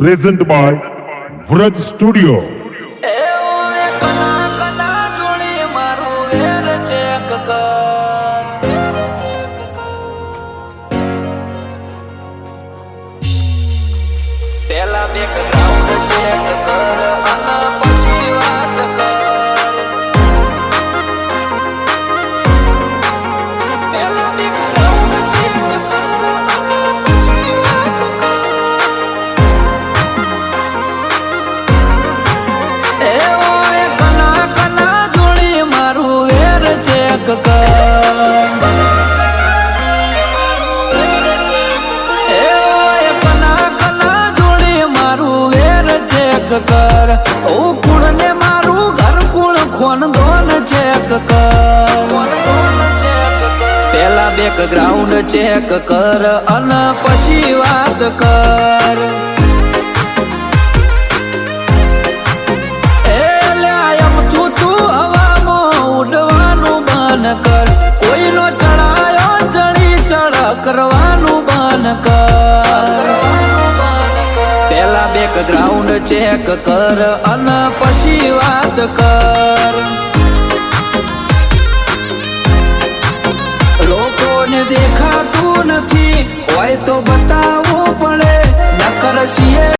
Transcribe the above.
present by Vraj Studio. પેલા background check કર અને પછી વાત કર. પેલા બેકગ્રાઉન્ડ ચેક કર અને પછી વાત કર. એ ઓય કલા કલા જોડી મારું વેર ચેક કર. કર કુળ ને મારું ઘર કુળ ખોન દોન ચેક કર. પેલા બેકગ્રાઉન્ડ ચેક કર અને પછી વાત કર. એમ તું હવામાં ઉડવાનું બન કર. કોઈનો ચડાયો ચડી ચડ કરવાનું બન કર. પેલા બેકગ્રાઉન્ડ ચેક કર અને પછી વાત કર. લોકોને દેખાતું નથી હોય તો બતાવવું પડે નકર છીએ